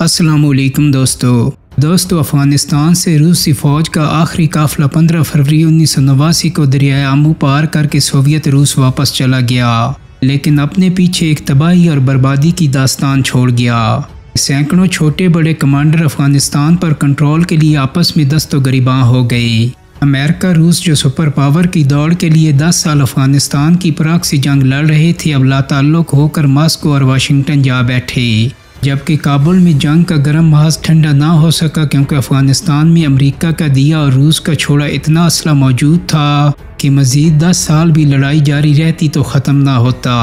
अस्सलामुअलैकुम दोस्तों अफ़गानिस्तान से रूसी फ़ौज का आखिरी काफ़िला 15 फरवरी 1989 को दरियाए आमू पार करके सोवियत रूस वापस चला गया, लेकिन अपने पीछे एक तबाही और बर्बादी की दास्तान छोड़ गया। सैकड़ों छोटे बड़े कमांडर अफ़गानिस्तान पर कंट्रोल के लिए आपस में दस्तो गिरबां हो गए। अमेरिका रूस जो सुपर पावर की दौड़ के लिए 10 साल अफ़गानिस्तान की प्रॉक्सी जंग लड़ रहे थे, अब लाताल्लुक़ होकर मास्को और वाशिंगटन जा बैठे, जबकि काबुल में जंग का गर्म महाज ठंडा ना हो सका क्योंकि अफ़गानिस्तान में अमेरिका का दिया और रूस का छोड़ा इतना असला मौजूद था कि मज़ीद 10 साल भी लड़ाई जारी रहती तो ख़त्म ना होता।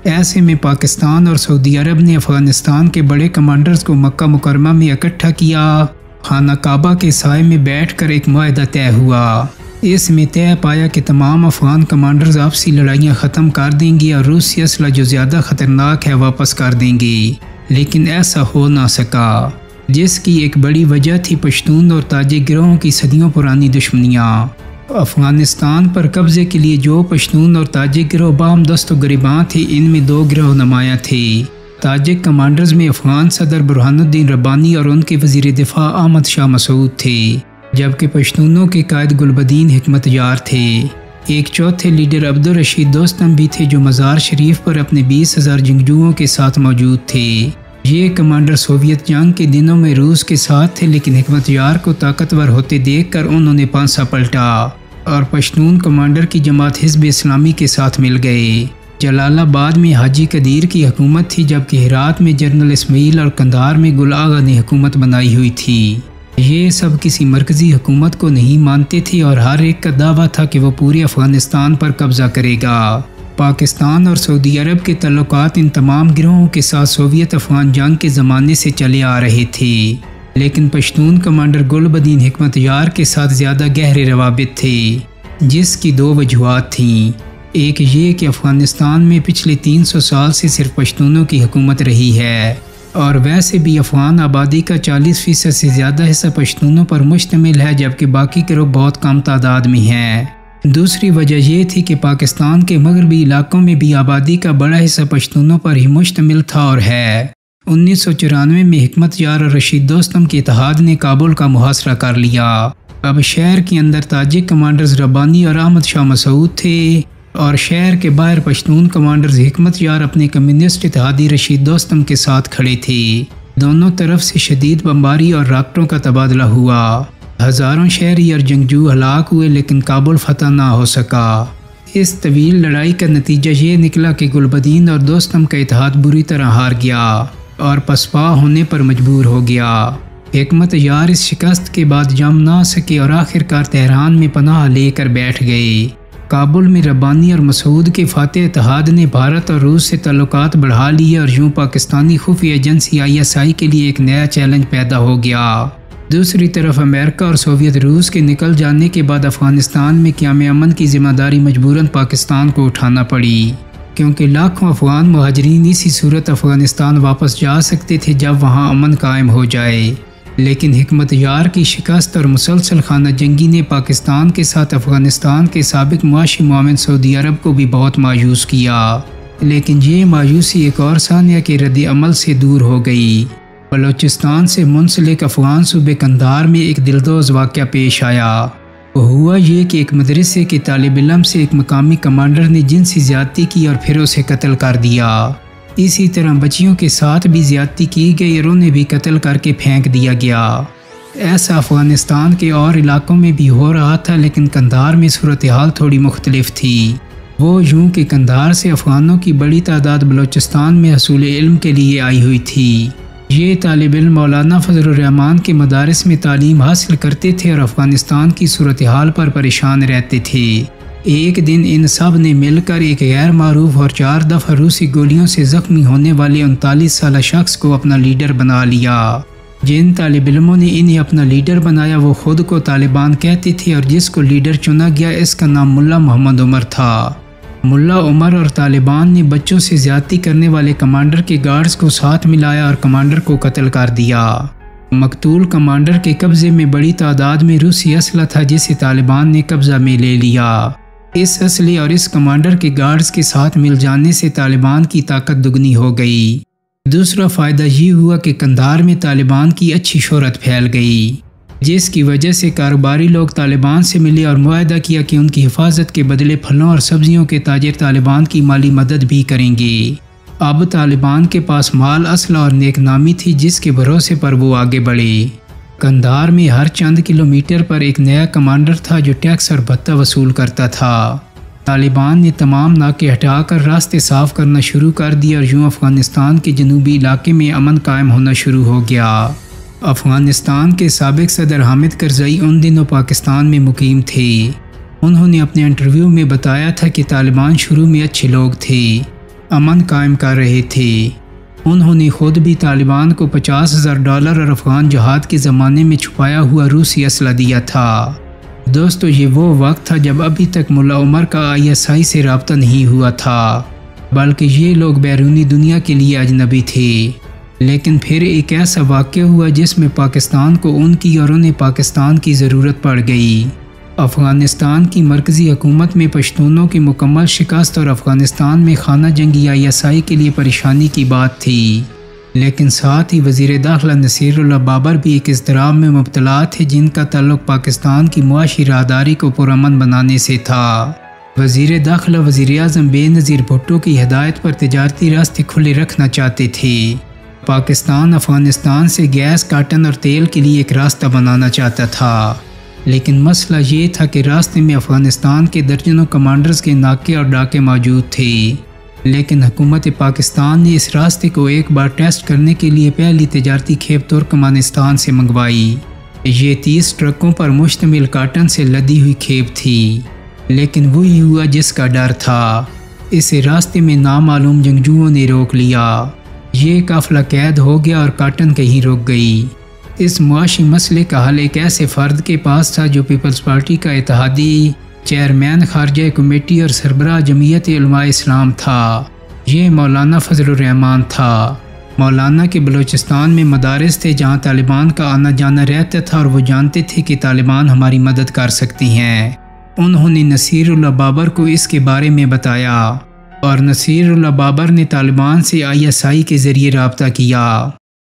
ऐसे में पाकिस्तान और सऊदी अरब ने अफ़गानिस्तान के बड़े कमांडर्स को मक्का मुकरमा में इकट्ठा किया। खाना काबा के साए में बैठकर एक मुआहदा तय हुआ। इसमें तय पाया कि तमाम अफ़गान कमांडर्स आपसी लड़ाइयाँ ख़त्म कर देंगे और रूसी असला जो ज़्यादा ख़तरनाक है वापस कर देंगे, लेकिन ऐसा हो ना सका, जिसकी एक बड़ी वजह थी पश्तून और ताजिक गिरोहों की सदियों पुरानी दुश्मनियाँ। अफ़गानिस्तान पर कब्ज़े के लिए जो पश्तून और ताजिक गिरोह बाम दस्तो गिरबां थे, इनमें 2 गिरोह नुमायाँ थे। ताजिक कमांडर्स में अफ़गान सदर बुरहानुद्दीन रब्बानी और उनके वज़ीर दिफा अहमद शाह मसूद थे, जबकि पश्तूनों के कायद गुलबदीन हिकमतयार थे। एक चौथे लीडर अब्दुल रशीद दोस्तम भी थे जो मज़ार शरीफ पर अपने 20,000 जंगजुओं के साथ मौजूद थे। ये कमांडर सोवियत जंग के दिनों में रूस के साथ थे, लेकिन हिकमतयार को ताकतवर होते देखकर उन्होंने पांसा पलटा और पश्तून कमांडर की जमात हिज़्ब इस्लामी के साथ मिल गए। जलालाबाद में हाजी कदीर की हुकूमत थी, जबकि हेरात में जनरल इस्माइल और कंधार में गुल आगा ने हुकूमत बनाई हुई थी। ये सब किसी मरकज़ी हुकूमत को नहीं मानते थे और हर एक का दावा था कि वो पूरे अफ़गानिस्तान पर कब्ज़ा करेगा। पाकिस्तान और सऊदी अरब के तल्लुकात इन तमाम गिरोहों के साथ सोवियत अफ़गान जंग के ज़माने से चले आ रहे थे, लेकिन पश्तून कमांडर गुलबदीन हिकमतयार के साथ ज़्यादा गहरे रवाबित थे, जिसकी 2 वजूहात थीं। एक ये कि अफ़गानिस्तान में पिछले 300 साल से सिर्फ पश्तूनों की हुकूमत रही है और वैसे भी अफ़गान आबादी का 40% से ज़्यादा हिस्सा पश्तूनों पर मुश्तमिल है, जबकि बाकी गिरोह बहुत कम तादाद में हैं। दूसरी वजह यह थी कि पाकिस्तान के मगरबी इलाकों में भी आबादी का बड़ा हिस्सा पश्तूनों पर ही मुश्तमिल था और है। 1994 में हिकमतयार और रशीद दोस्तम के इत्तेहाद ने काबुल का मुहासरा कर लिया। अब शहर के अंदर ताजिक कमांडर्स रब्बानी और अहमद शाह मसूद थे और शहर के बाहर पश्तून कमांडर्स हिकमतयार अपने कम्युनिस्ट इत्तेहादी रशीद दोस्तम के साथ खड़े थे। दोनों तरफ से शदीद बमबारी और रॉकेटों का तबादला हुआ। हज़ारों शहरी और जंगजू हलाक हुए, लेकिन काबुल फतह ना हो सका। इस तवील लड़ाई का नतीजा ये निकला कि गुलबदीन और दोस्तम का इत्तेहाद बुरी तरह हार गया और पसपा होने पर मजबूर हो गया। हिकमतयार इस शिकस्त के बाद जम ना सके और आखिरकार तेहरान में पनाह लेकर बैठ गए। काबुल में रब्बानी और मसूद के फातेह इत्तेहाद ने भारत और रूस से ताल्लुकात बढ़ा लिए और यूं पाकिस्तानी खुफिया एजेंसी ISI के लिए एक नया चैलेंज पैदा हो गया। दूसरी तरफ अमेरिका और सोवियत रूस के निकल जाने के बाद अफ़गानिस्तान में क़याम अमन की जिम्मेदारी मजबूरन पाकिस्तान को उठाना पड़ी, क्योंकि लाखों अफ़गान मुहाजिरीन इसी सूरत अफ़गानिस्तान वापस जा सकते थे जब वहाँ अमन कायम हो जाए। लेकिन हिकमतयार की शिकस्त और मुसलसल खाना जंगी ने पाकिस्तान के साथ अफ़गानिस्तान के साबिक मुआशी मुआविन सऊदी अरब को भी बहुत मायूस किया, लेकिन ये मायूसी एक और सानिया के रद्द अमल से दूर हो गई। बलोचिस्तान से मुंसलिक अफ़गान सूबे कंधार में एक दिलदोज़ वाक़या पेश आया। वो हुआ ये कि एक मदरसे के तालिब इल्म से एक मकामी कमांडर ने जिनसी ज़्यादती की और फिर उसे कत्ल कर दिया। इसी तरह बच्चियों के साथ भी ज़्यादती की गई और उन्हें भी कत्ल करके फेंक दिया गया। ऐसा अफ़गानिस्तान के और इलाकों में भी हो रहा था, लेकिन कंधार में सूरत हाल थोड़ी मुख्तलिफ थी। वो यूं कि कंधार से अफ़गानों की बड़ी तादाद बलोचिस्तान में हसूल इल्म के लिए आई हुई थी। ये तालिब इल्म मौलाना फजलुर रहमान के मदारिस में तालीम हासिल करते थे और अफ़गानिस्तान की सूरत हाल पर परेशान रहते थे। एक दिन इन सब ने मिलकर एक गैर मारूफ और 4 दफ़ा रूसी गोलियों से ज़ख्मी होने वाले 39 साल शख्स को अपना लीडर बना लिया। जिन तालिब इल्मों ने इन्हें अपना लीडर बनाया वो खुद को तालिबान कहते थे और जिसको लीडर चुना गया इसका नाम मुल्ला मोहम्मद उमर था। मुल्ला उमर और तालिबान ने बच्चों से ज़्यादती करने वाले कमांडर के गार्ड्स को साथ मिलाया और कमांडर को कत्ल कर दिया। मकतूल कमांडर के कब्ज़े में बड़ी तादाद में रूसी असला था, जिसे तालिबान ने कब्ज़ा में ले लिया। इस असले और इस कमांडर के गार्ड्स के साथ मिल जाने से तालिबान की ताकत दुगनी हो गई। दूसरा फ़ायदा ये हुआ कि कंधार में तालिबान की अच्छी शोहरत फैल गई, जिसकी वजह से कारोबारी लोग तालिबान से मिले और मुआहदा किया कि उनकी हिफाजत के बदले फलों और सब्जियों के ताजिर तालिबान की माली मदद भी करेंगे। अब तालिबान के पास माल, असला और नेकनामी थी, जिसके भरोसे पर वो आगे बढ़े। कंधार में हर चंद किलोमीटर पर एक नया कमांडर था जो टैक्स और भत्ता वसूल करता था। तालिबान ने तमाम नाके हटाकर रास्ते साफ करना शुरू कर दिए और यूं अफ़गानिस्तान के जनूबी इलाके में अमन कायम होना शुरू हो गया। अफ़गानिस्तान के साबिक सदर हामिद करज़ई उन दिनों पाकिस्तान में मुकीम थे। उन्होंने अपने इंटरव्यू में बताया था कि तालिबान शुरू में अच्छे लोग थे, अमन कायम कर रहे थे। उन्होंने खुद भी तालिबान को $50,000 और अफ़गान जहाद के ज़माने में छुपाया हुआ रूसी असला दिया था। दोस्तों, ये वो वक्त था जब अभी तक मुल्ला उमर का ISI से रब्ता नहीं हुआ था, बल्कि ये लोग बैरूनी दुनिया के लिए अजनबी थे। लेकिन फिर एक ऐसा वाक़या हुआ जिसमें पाकिस्तान को उनकी और उन्हें पाकिस्तान की ज़रूरत पड़ गई। अफ़गानिस्तान की मरकज़ी हुकूमत में पश्तूनों की मुकम्मल शिकस्त और अफ़गानिस्तान में खाना जंगी ISI के लिए परेशानी की बात थी। लेकिन साथ ही वज़ीर दाखिला नसीरुल्लाह बाबर भी एक इज़्तिराब में मुब्तला थे, जिनका ताल्लुक़ पाकिस्तान की मुआशी राहदारी को पुरअमन बनाने से था। वज़ीर दाखिला वज़ीर-ए-आज़म बेनज़ीर भुट्टो की हिदायत पर तिजारती रास्ते खुले रखना चाहते थे। पाकिस्तान अफ़गानिस्तान से गैस, काटन और तेल के लिए एक रास्ता बनाना चाहता था, लेकिन मसला ये था कि रास्ते में अफ़गानिस्तान के दर्जनों कमांडर्स के नाके और डाके मौजूद थे। लेकिन हुकूमत पाकिस्तान ने इस रास्ते को एक बार टेस्ट करने के लिए पहली तिजारती खेप तुर्कमानिस्तान से मंगवाई। ये 30 ट्रकों पर मुश्तमिल काटन से लदी हुई खेप थी, लेकिन वही हुआ जिसका डर था। इसे रास्ते में नामालूम जंगजुओं ने रोक लिया। ये काफिला कैद हो गया और काटन कहीं रुक गई। इस मुआशी मसले का हल एक ऐसे फ़र्द के पास था जो पीपल्स पार्टी का इत्तेहादी चेयरमैन खारजा कमेटी और सरबराह जमीयत उलमा इस्लाम था। ये मौलाना फजलुर रहमान था। मौलाना के बलूचिस्तान में मदारिस थे जहाँ तालिबान का आना जाना रहता था और वो जानते थे कि तालिबान हमारी मदद कर सकती हैं। उन्होंने नसीरुल्लाह बाबर को इसके बारे में बताया और नसीरुल्लाह बाबर ने तालिबान से ISI के ज़रिए रब्ता किया।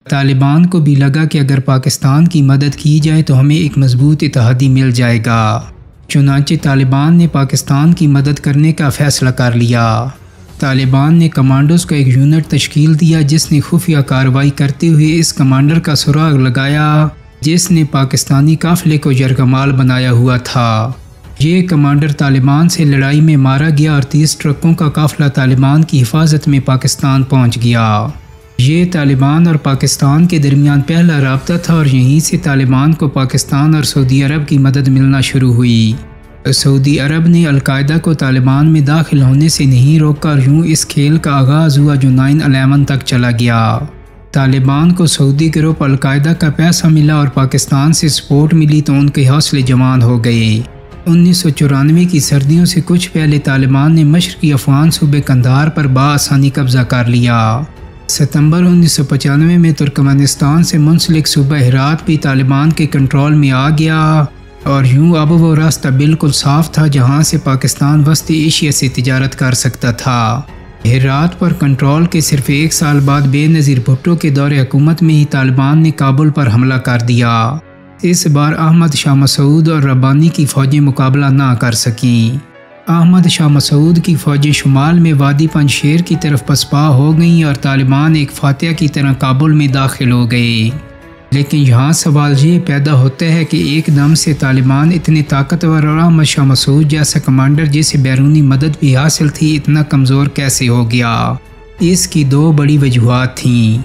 तालिबान को भी लगा कि अगर पाकिस्तान की मदद की जाए तो हमें एक मजबूत इत्तेहादी मिल जाएगा। चुनांचे तालिबान ने पाकिस्तान की मदद करने का फ़ैसला कर लिया। तालिबान ने कमांडोज का एक यूनिट तश्कील दिया जिसने खुफिया कार्रवाई करते हुए इस कमांडर का सुराग लगाया जिसने पाकिस्तानी काफिले को यरगमाल बनाया हुआ था। ये कमांडर तालिबान से लड़ाई में मारा गया और 30 ट्रकों का काफिला तालिबान की हिफाजत में पाकिस्तान पहुंच गया। ये तालिबान और पाकिस्तान के दरमियान पहला राब्ता था और यहीं से तालिबान को पाकिस्तान और सऊदी अरब की मदद मिलना शुरू हुई। सऊदी अरब ने अलकायदा को तालिबान में दाखिल होने से नहीं रोका और यूँ इस खेल का आगाज़ हुआ जो 9/11 तक चला गया। तालिबान को सऊदी गिरोह अलकायदा का पैसा मिला और पाकिस्तान से सपोर्ट मिली तो उनके हौसले जवान हो गए। 1994 की सर्दियों से कुछ पहले तालिबान ने मशरकी अफ़गान सूबे कंधार पर बाआसानी कब्जा कर लिया। सितंबर 1995 में तुर्कमेनिस्तान से मुंसलिक सूबा हेरात भी तालिबान के कंट्रोल में आ गया और यूँ अब वो रास्ता बिल्कुल साफ था जहाँ से पाकिस्तान वस्ती एशिया से तिजारत कर सकता था। हेरात पर कंट्रोल के सिर्फ 1 साल बाद बेनज़ीर भुट्टो के दौरे हुकूमत में ही तालिबान ने काबुल पर हमला कर दिया। इस बार अहमद शाह मसूद और रब्बानी की फ़ौजें मुकाबला ना कर सकीं। अहमद शाह मसूद की फ़ौजें शुमाल में वादी पंजशेर की तरफ पसपा हो गईं और तालिबान एक फातिहा की तरह काबुल में दाखिल हो गए। लेकिन यहाँ सवाल ये पैदा होता है कि एकदम से तालिबान इतने ताकतवर और अहमद शाह मसूद जैसा कमांडर जिसे बैरूनी मदद भी हासिल थी इतना कमज़ोर कैसे हो गया। इसकी 2 बड़ी वजूहात थीं।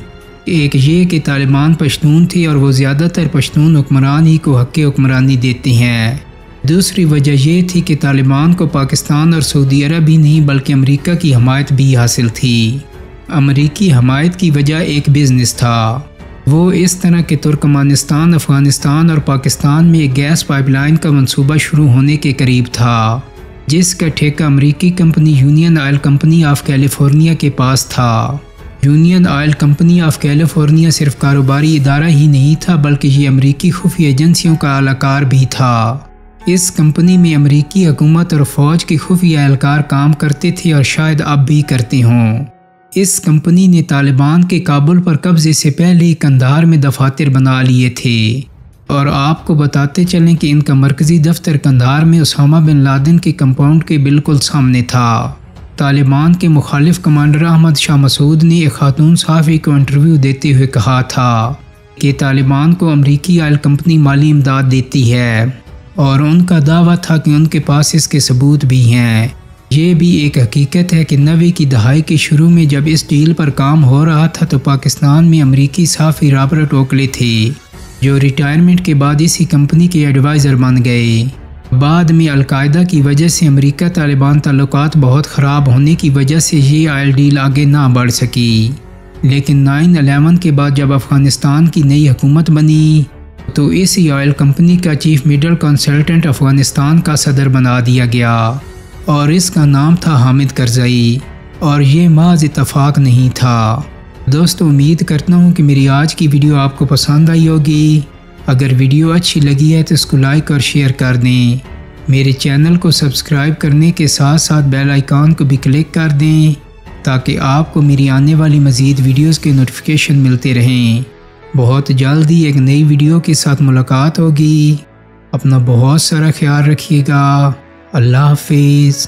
एक ये कि तालिबान पश्तून थे और वो ज़्यादातर पश्तून हुक्मरान ही को हक़ हुक्मरानी देते हैं। दूसरी वजह यह थी कि तालिबान को पाकिस्तान और सऊदी अरब ही नहीं बल्कि अमेरिका की हमायत भी हासिल थी। अमेरिकी हमायत की वजह एक बिज़नेस था। वो इस तरह के तुर्कमानिस्तान, अफ़गानिस्तान और पाकिस्तान में एक गैस पाइपलाइन का मंसूबा शुरू होने के करीब था जिसका ठेका अमेरिकी company union oil company of California के पास था। Union oil company of California सिर्फ कारोबारी इदारा ही नहीं था बल्कि ये अमेरिकी खुफिया एजेंसियों का अलाकार भी था। इस कंपनी में अमेरिकी हुकूमत और फ़ौज के खुफिया एहलकार काम करते थे और शायद अब भी करते हों। इस कंपनी ने तालिबान के काबुल पर कब्जे से पहले ही कंधार में दफातर बना लिए थे। और आपको बताते चलें कि इनका मरकज़ी दफ्तर कंधार में उसामा बिन लादेन के कंपाउंड के बिल्कुल सामने था। तालिबान के मुखालिफ कमांडर अहमद शाह मसूद ने एक खातून सहाफ़ी को इंटरव्यू देते हुए कहा था कि तालिबान को अमरीकी ऑयल कंपनी माली इमदाद देती है, और उनका दावा था कि उनके पास इसके सबूत भी हैं। ये भी एक हकीकत है कि 90 की दहाई के शुरू में जब इस डील पर काम हो रहा था तो पाकिस्तान में अमरीकी सहाफ़ी रॉबर्ट ओकले थे, जो रिटायरमेंट के बाद इसी कंपनी के एडवाइज़र बन गए। बाद में अलकायदा की वजह से अमरीका तालिबान ताल्लुकात बहुत ख़राब होने की वजह से ये ऑयल डील आगे ना बढ़ सकी। लेकिन 9/11 के बाद जब अफ़गानिस्तान की नई हुकूमत बनी तो इसी ऑयल कंपनी का चीफ मिडल कंसल्टेंट अफ़गानिस्तान का सदर बना दिया गया, और इसका नाम था हामिद करज़ई, और ये महज इत्तफाक नहीं था। दोस्तों, उम्मीद करता हूँ कि मेरी आज की वीडियो आपको पसंद आई होगी। अगर वीडियो अच्छी लगी है तो इसको लाइक और शेयर कर दें। मेरे चैनल को सब्सक्राइब करने के साथ साथ बेल आइकॉन को भी क्लिक कर दें ताकि आपको मेरी आने वाली मज़ीद वीडियोस के नोटिफिकेशन मिलते रहें। बहुत जल्दी एक नई वीडियो के साथ मुलाकात होगी। अपना बहुत सारा ख्याल रखिएगा। अल्लाह हाफिज़।